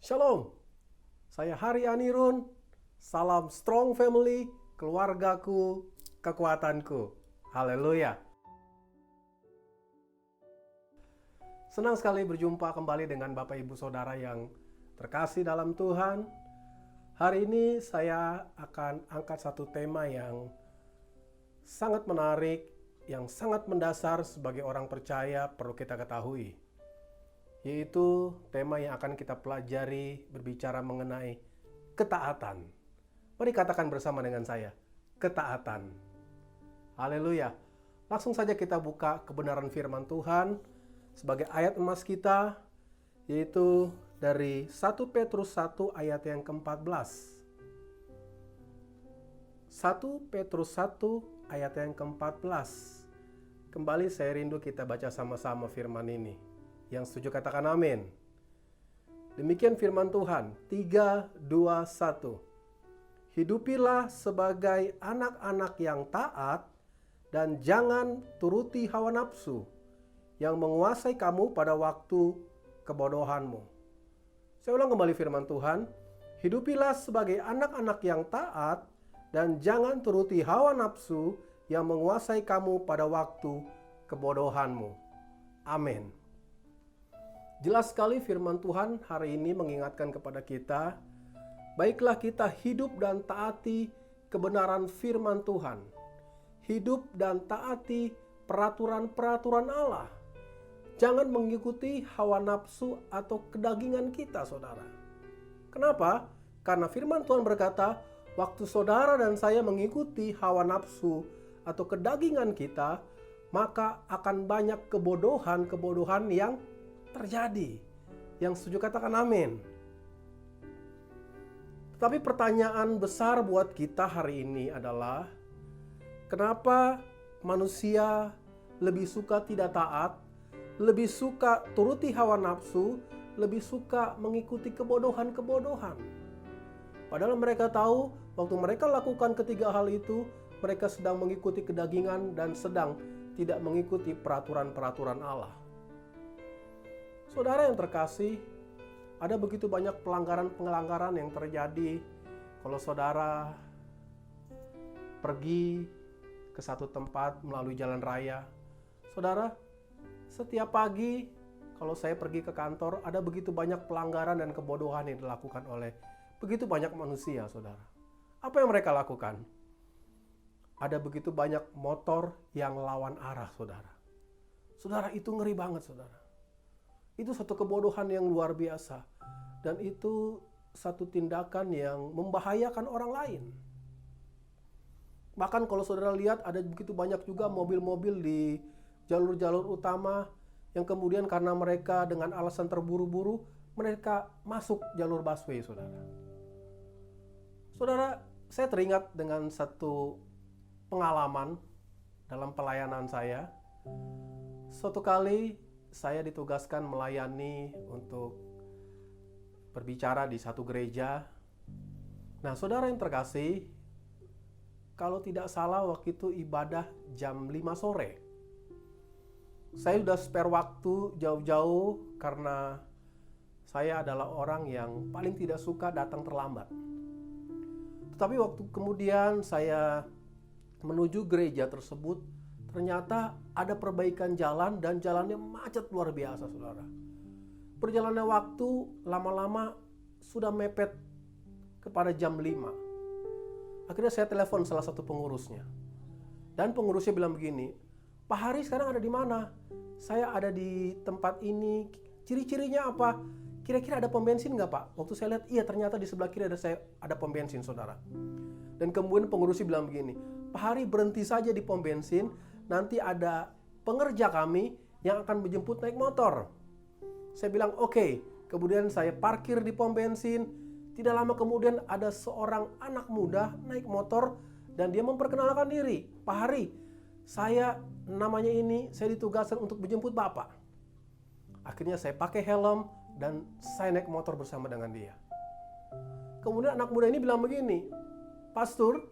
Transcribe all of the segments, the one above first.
Shalom, saya Hari Anirun. Salam strong family, keluargaku, kekuatanku. Haleluya. Senang sekali berjumpa kembali dengan Bapak Ibu Saudara yang terkasih dalam Tuhan. Hari ini saya akan angkat satu tema yang sangat menarik, yang sangat mendasar sebagai orang percaya perlu kita ketahui. Yaitu tema yang akan kita pelajari berbicara mengenai ketaatan. Mari katakan bersama dengan saya, ketaatan. Haleluya. Langsung saja kita buka kebenaran firman Tuhan sebagai ayat emas kita, yaitu dari 1 Petrus 1 ayat yang ke-14. 1 Petrus 1 ayat yang ke-14. Kembali saya rindu kita baca sama-sama firman ini. Yang setuju katakan amin. Demikian firman Tuhan. 3, 2, 1. Hidupilah sebagai anak-anak yang taat dan jangan turuti hawa nafsu yang menguasai kamu pada waktu kebodohanmu. Saya ulang kembali firman Tuhan. Hidupilah sebagai anak-anak yang taat dan jangan turuti hawa nafsu yang menguasai kamu pada waktu kebodohanmu. Amin. Jelas sekali firman Tuhan hari ini mengingatkan kepada kita, baiklah kita hidup dan taati kebenaran firman Tuhan. Hidup dan taati peraturan-peraturan Allah. Jangan mengikuti hawa nafsu atau kedagingan kita, saudara. Kenapa? Karena firman Tuhan berkata, waktu saudara dan saya mengikuti hawa nafsu atau kedagingan kita, maka akan banyak kebodohan-kebodohan yang terjadi. Yang setuju katakan amin. Tapi pertanyaan besar buat kita hari ini adalah, kenapa manusia lebih suka tidak taat, lebih suka turuti hawa nafsu, lebih suka mengikuti kebodohan-kebodohan? Padahal mereka tahu waktu mereka lakukan ketiga hal itu, mereka sedang mengikuti kedagingan dan sedang tidak mengikuti peraturan-peraturan Allah. Saudara yang terkasih, ada begitu banyak pelanggaran-pelanggaran yang terjadi kalau saudara pergi ke satu tempat melalui jalan raya. Saudara, setiap pagi kalau saya pergi ke kantor, ada begitu banyak pelanggaran dan kebodohan yang dilakukan oleh begitu banyak manusia, saudara. Apa yang mereka lakukan? Ada begitu banyak motor yang lawan arah, saudara. Saudara, itu ngeri banget, saudara. Itu satu kebodohan yang luar biasa. Dan itu satu tindakan yang membahayakan orang lain. Bahkan kalau saudara lihat ada begitu banyak juga mobil-mobil di jalur-jalur utama yang kemudian karena mereka dengan alasan terburu-buru, mereka masuk jalur busway, saudara. Saudara, saya teringat dengan satu pengalaman dalam pelayanan saya. Suatu kali saya ditugaskan melayani untuk berbicara di satu gereja. Nah, saudara yang terkasih, kalau tidak salah waktu itu ibadah jam 5 sore. Saya sudah spare waktu jauh-jauh karena saya adalah orang yang paling tidak suka datang terlambat. Tetapi waktu kemudian saya menuju gereja tersebut, ternyata ada perbaikan jalan dan jalannya macet luar biasa, saudara. Perjalannya waktu lama-lama sudah mepet kepada jam 5. Akhirnya saya telepon salah satu pengurusnya. Dan pengurusnya bilang begini, Pak Hari sekarang ada di mana? Saya ada di tempat ini. Ciri-cirinya apa? Kira-kira ada pom bensin nggak, Pak? Waktu saya lihat, iya ternyata di sebelah kiri ada pom bensin, saudara. Dan kemudian pengurusnya bilang begini, Pak Hari berhenti saja di pom bensin, nanti ada pengerja kami yang akan menjemput naik motor. Saya bilang oke. Kemudian saya parkir di pom bensin. Tidak lama kemudian ada seorang anak muda naik motor dan dia memperkenalkan diri. Pak Hari, saya namanya ini, saya ditugaskan untuk menjemput Bapak. Akhirnya saya pakai helm dan saya naik motor bersama dengan dia. Kemudian anak muda ini bilang begini, Pastor,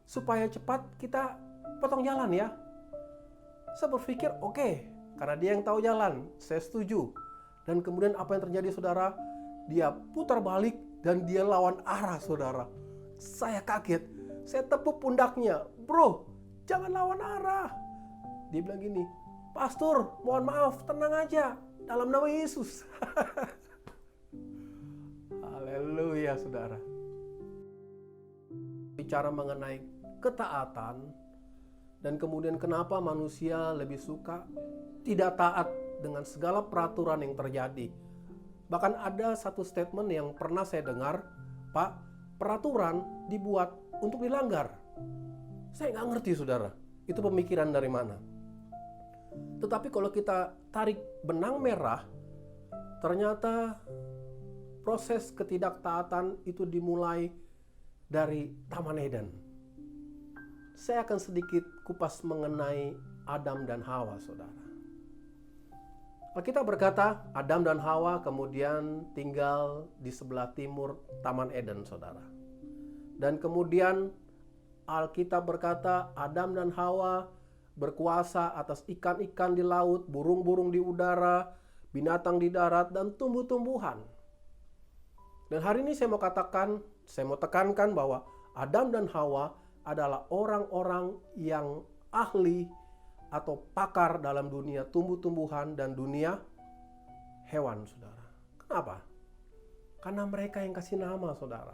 supaya cepat kita potong jalan ya. Saya berpikir oke, karena dia yang tahu jalan, saya setuju. Dan kemudian apa yang terjadi, saudara? dia putar balik dan dia lawan arah, saudara. Saya kaget, saya tepuk pundaknya. Bro, jangan lawan arah. Dia bilang gini, pastor, mohon maaf, tenang aja, dalam nama Yesus. Haleluya, saudara. Bicara mengenai ketaatan, dan kemudian kenapa manusia lebih suka tidak taat dengan segala peraturan yang terjadi. Bahkan ada satu statement yang pernah saya dengar, Pak, peraturan dibuat untuk dilanggar. Saya nggak ngerti, saudara, itu pemikiran dari mana. Tetapi kalau kita tarik benang merah, ternyata proses ketidaktaatan itu dimulai dari Taman Eden. Saya akan sedikit kupas mengenai Adam dan Hawa, saudara. Kita berkata Adam dan Hawa kemudian tinggal di sebelah timur Taman Eden, saudara. Dan kemudian Alkitab berkata Adam dan Hawa berkuasa atas ikan-ikan di laut, burung-burung di udara, binatang di darat, dan tumbuh-tumbuhan. Dan hari ini saya mau tekankan bahwa Adam dan Hawa adalah orang-orang yang ahli atau pakar dalam dunia tumbuh-tumbuhan dan dunia hewan, saudara. Kenapa? Karena mereka yang kasih nama, saudara.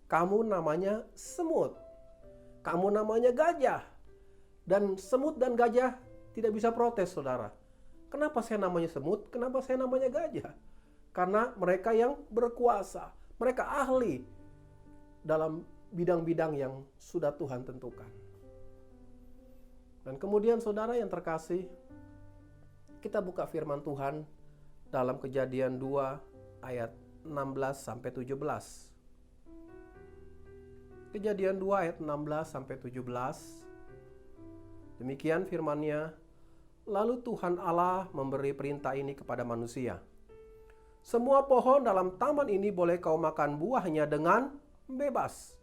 Kamu namanya semut, kamu namanya gajah. Dan semut dan gajah tidak bisa protes, saudara. Kenapa saya namanya semut? Kenapa saya namanya gajah? Karena mereka yang berkuasa, mereka ahli dalam bidang-bidang yang sudah Tuhan tentukan. Dan kemudian saudara yang terkasih, kita buka firman Tuhan dalam Kejadian 2 ayat 16 sampai 17. Kejadian 2 ayat 16 sampai 17. Demikian firman-Nya, lalu Tuhan Allah memberi perintah ini kepada manusia. Semua pohon dalam taman ini boleh kau makan buahnya dengan bebas.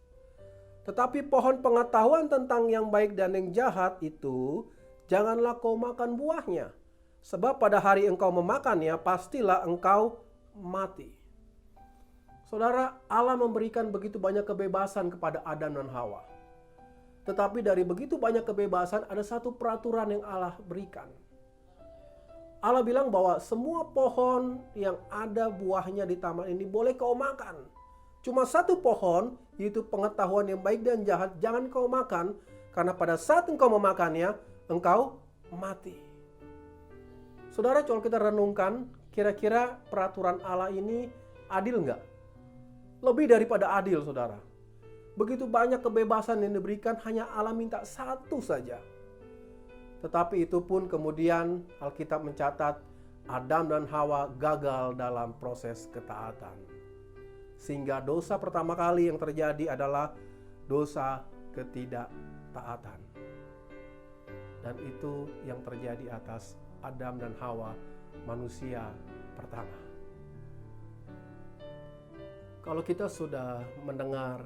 Tetapi pohon pengetahuan tentang yang baik dan yang jahat itu, janganlah kau makan buahnya. Sebab pada hari engkau memakannya, pastilah engkau mati. Saudara, Allah memberikan begitu banyak kebebasan kepada Adam dan Hawa. Tetapi dari begitu banyak kebebasan, ada satu peraturan yang Allah berikan. Allah bilang bahwa semua pohon yang ada buahnya di taman ini boleh kau makan. Cuma satu pohon, yaitu pengetahuan yang baik dan jahat, jangan kau makan. Karena pada saat engkau memakannya, engkau mati. Saudara, kalau kita renungkan, kira-kira peraturan Allah ini adil nggak? Lebih daripada adil, saudara. Begitu banyak kebebasan yang diberikan, hanya Allah minta satu saja. Tetapi itu pun kemudian Alkitab mencatat Adam dan Hawa gagal dalam proses ketaatan. Sehingga dosa pertama kali yang terjadi adalah dosa ketidaktaatan. Dan itu yang terjadi atas Adam dan Hawa, manusia pertama. Kalau kita sudah mendengar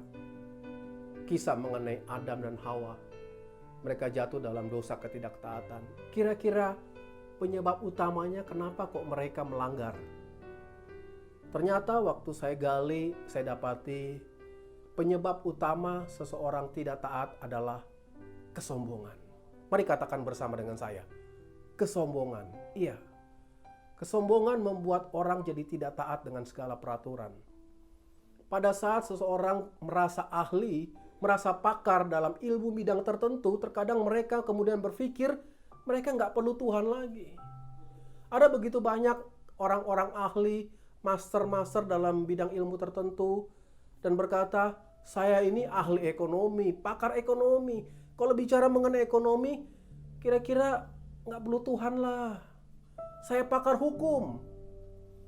kisah mengenai Adam dan Hawa, mereka jatuh dalam dosa ketidaktaatan. Kira-kira penyebab utamanya kenapa kok mereka melanggar? Ternyata waktu saya gali, saya dapati penyebab utama seseorang tidak taat adalah kesombongan. Mari katakan bersama dengan saya, kesombongan. Iya, kesombongan membuat orang jadi tidak taat dengan segala peraturan. Pada saat seseorang merasa ahli, merasa pakar dalam ilmu bidang tertentu, terkadang mereka kemudian berpikir mereka nggak perlu Tuhan lagi. Ada begitu banyak orang-orang ahli, master-master dalam bidang ilmu tertentu, dan berkata, saya ini ahli ekonomi, pakar ekonomi. Kalau bicara mengenai ekonomi, kira-kira nggak perlu Tuhan lah. Saya pakar hukum.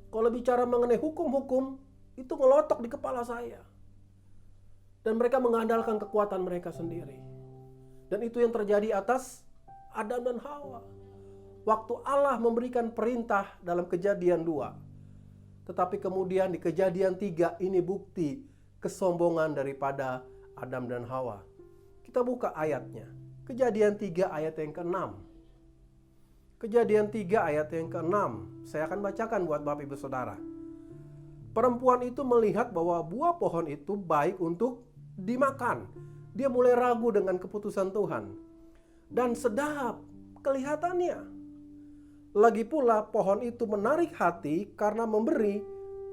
Kalau bicara mengenai hukum-hukum, itu ngelotok di kepala saya. Dan mereka mengandalkan kekuatan mereka sendiri. Dan itu yang terjadi atas Adam dan Hawa. Waktu Allah memberikan perintah dalam Kejadian 2. Tetapi kemudian di Kejadian 3 ini bukti kesombongan daripada Adam dan Hawa. Kita buka ayatnya. Kejadian 3 ayat yang ke-6. Kejadian 3 ayat yang ke-6. Saya akan bacakan buat Bapak Ibu Saudara. Perempuan itu melihat bahwa buah pohon itu baik untuk dimakan. Dia mulai ragu dengan keputusan Tuhan. Dan sedap kelihatannya. Lagi pula pohon itu menarik hati karena memberi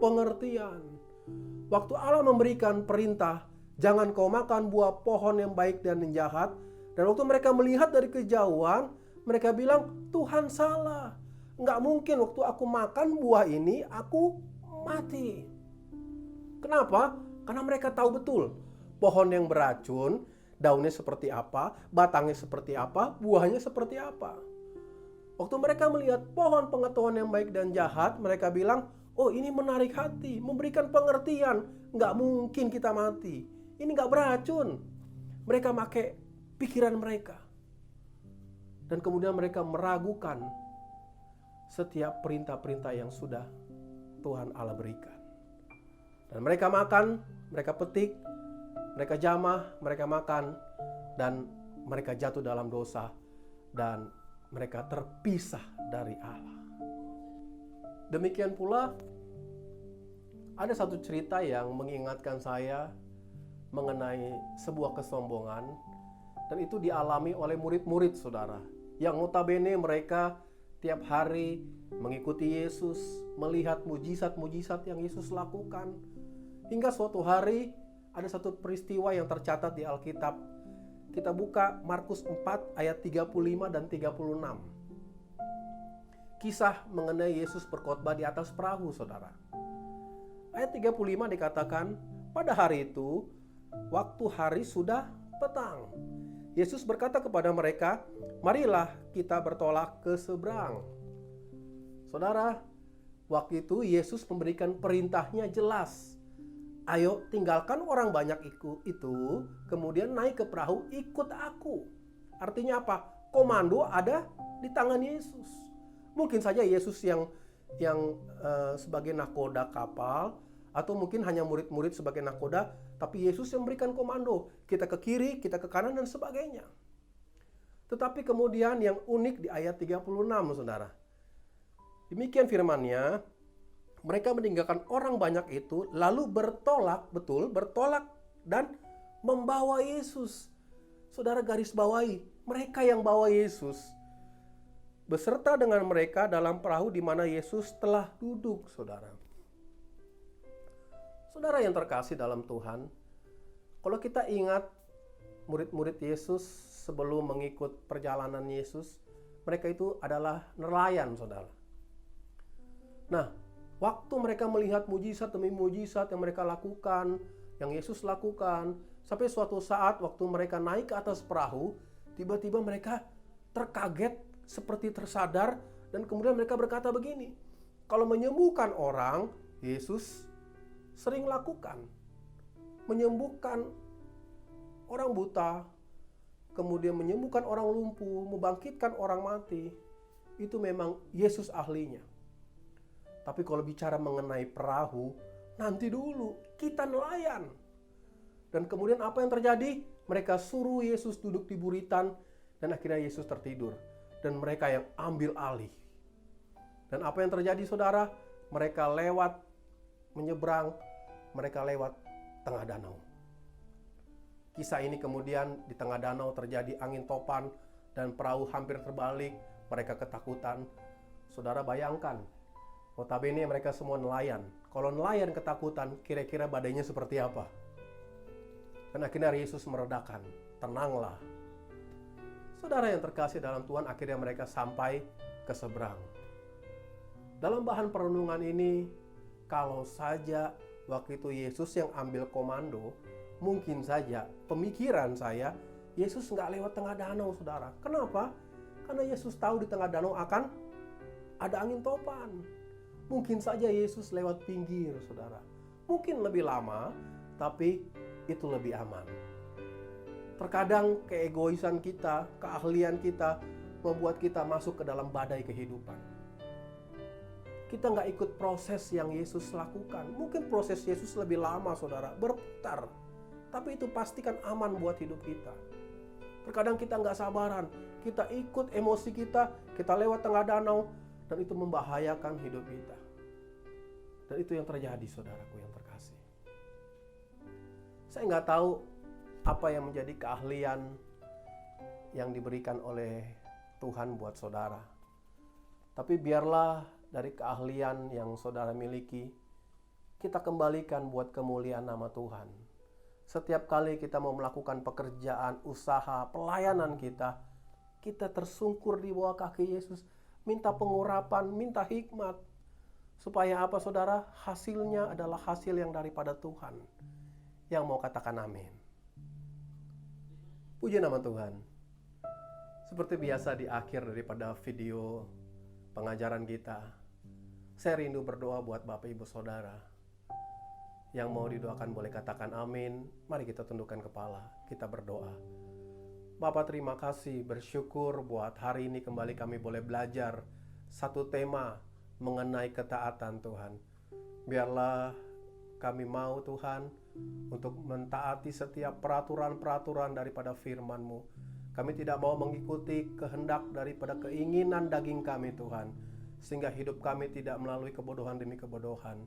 pengertian. Waktu Allah memberikan perintah, jangan kau makan buah pohon yang baik dan yang jahat. Dan waktu mereka melihat dari kejauhan, mereka bilang, Tuhan salah. Nggak mungkin waktu aku makan buah ini, aku mati. Kenapa? Karena mereka tahu betul pohon yang beracun, daunnya seperti apa, batangnya seperti apa, buahnya seperti apa. Waktu mereka melihat pohon pengetahuan yang baik dan jahat, mereka bilang, oh ini menarik hati, memberikan pengertian. Nggak mungkin kita mati. Ini nggak beracun. Mereka pakai pikiran mereka. Dan kemudian mereka meragukan setiap perintah-perintah yang sudah Tuhan Allah berikan. Dan mereka makan, mereka petik, mereka jamah, mereka makan, dan mereka jatuh dalam dosa, dan mereka terpisah dari Allah. Demikian pula, ada satu cerita yang mengingatkan saya mengenai sebuah kesombongan, dan itu dialami oleh murid-murid saudara, yang notabene mereka tiap hari mengikuti Yesus, melihat mujizat-mujizat yang Yesus lakukan. Hingga suatu hari ada satu peristiwa yang tercatat di Alkitab. Kita buka Markus 4 ayat 35 dan 36. Kisah mengenai Yesus berkhotbah di atas perahu, saudara. Ayat 35 dikatakan, pada hari itu, waktu hari sudah petang. Yesus berkata kepada mereka, marilah kita bertolak ke seberang. Saudara, waktu itu Yesus memberikan perintahnya jelas. Ayo tinggalkan orang banyak itu, kemudian naik ke perahu, ikut aku. Artinya apa? Komando ada di tangan Yesus. Mungkin saja Yesus yang sebagai nahkoda kapal, atau mungkin hanya murid-murid sebagai nahkoda, tapi Yesus yang memberikan komando. Kita ke kiri, kita ke kanan, dan sebagainya. Tetapi kemudian yang unik di ayat 36, saudara. Demikian firman-Nya, mereka meninggalkan orang banyak itu, lalu bertolak dan membawa Yesus. Saudara garis bawahi, mereka yang bawa Yesus. Beserta dengan mereka dalam perahu di mana Yesus telah duduk, saudara. Saudara yang terkasih dalam Tuhan, kalau kita ingat murid-murid Yesus sebelum mengikut perjalanan Yesus, mereka itu adalah nelayan, saudara. Nah, waktu mereka melihat mujizat demi mujizat yang mereka lakukan, yang Yesus lakukan, sampai suatu saat waktu mereka naik ke atas perahu, tiba-tiba mereka terkaget, seperti tersadar, dan kemudian mereka berkata begini, kalau menyembuhkan orang, Yesus sering lakukan. Menyembuhkan orang buta, kemudian menyembuhkan orang lumpuh, membangkitkan orang mati, itu memang Yesus ahlinya. Tapi kalau bicara mengenai perahu, nanti dulu, kita nelayan. Dan kemudian apa yang terjadi? Mereka suruh Yesus duduk di buritan, dan akhirnya Yesus tertidur. Dan mereka yang ambil alih. Dan apa yang terjadi, saudara? Mereka lewat, menyeberang, mereka lewat tengah danau. Kisah ini kemudian di tengah danau terjadi angin topan, dan perahu hampir terbalik, mereka ketakutan. Saudara bayangkan, notabene mereka semua nelayan. Kalau nelayan ketakutan, kira-kira badainya seperti apa? Dan akhirnya Yesus meredakan, tenanglah. Saudara yang terkasih dalam Tuhan, akhirnya mereka sampai ke seberang. Dalam bahan perenungan ini, kalau saja waktu itu Yesus yang ambil komando, mungkin saja pemikiran saya, Yesus nggak lewat tengah danau, saudara. Kenapa? Karena Yesus tahu di tengah danau akan ada angin topan. Mungkin saja Yesus lewat pinggir, saudara. Mungkin lebih lama, tapi itu lebih aman. Terkadang keegoisan kita, keahlian kita, membuat kita masuk ke dalam badai kehidupan. Kita nggak ikut proses yang Yesus lakukan. Mungkin proses Yesus lebih lama, saudara, berputar. Tapi itu pastikan aman buat hidup kita. Terkadang kita nggak sabaran, kita ikut emosi kita lewat tengah danau, dan itu membahayakan hidup kita. Dan itu yang terjadi, saudaraku yang terkasih. Saya nggak tahu apa yang menjadi keahlian yang diberikan oleh Tuhan buat saudara. Tapi biarlah dari keahlian yang saudara miliki, kita kembalikan buat kemuliaan nama Tuhan. Setiap kali kita mau melakukan pekerjaan, usaha, pelayanan kita tersungkur di bawah kaki Yesus, minta pengurapan, minta hikmat. Supaya apa, saudara? Hasilnya adalah hasil yang daripada Tuhan. Yang mau katakan amin. Puji nama Tuhan. Seperti biasa di akhir daripada video pengajaran kita, saya rindu berdoa buat Bapak Ibu Saudara. Yang mau didoakan boleh katakan amin. Mari kita tundukkan kepala, kita berdoa. Bapak, terima kasih, bersyukur buat hari ini kembali kami boleh belajar satu tema mengenai ketaatan, Tuhan. Biarlah kami mau, Tuhan, untuk mentaati setiap peraturan-peraturan daripada firman-Mu. Kami tidak mau mengikuti kehendak daripada keinginan daging kami, Tuhan, sehingga hidup kami tidak melalui kebodohan demi kebodohan.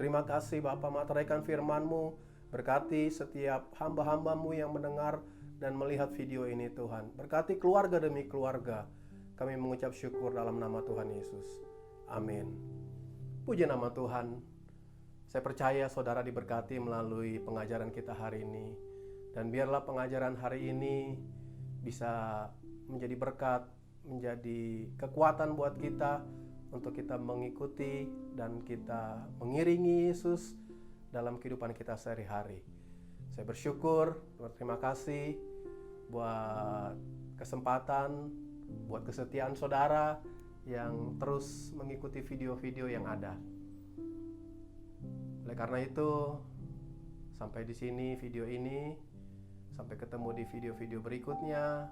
Terima kasih Bapa, materaikan firman-Mu, berkati setiap hamba-hamba-Mu yang mendengar dan melihat video ini, Tuhan. Berkati keluarga demi keluarga. Kami mengucap syukur dalam nama Tuhan Yesus. Amin. Puji nama Tuhan. Saya percaya saudara diberkati melalui pengajaran kita hari ini. Dan biarlah pengajaran hari ini bisa menjadi berkat, menjadi kekuatan buat kita untuk kita mengikuti dan kita mengiringi Yesus dalam kehidupan kita sehari-hari. Saya bersyukur, berterima kasih buat kesempatan, buat kesetiaan saudara yang terus mengikuti video-video yang ada. Oleh karena itu, sampai di sini video ini. Sampai ketemu di video-video berikutnya.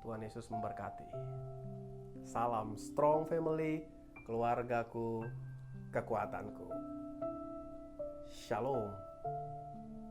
Tuhan Yesus memberkati. Salam Strong Family, keluargaku, kekuatanku. Shalom.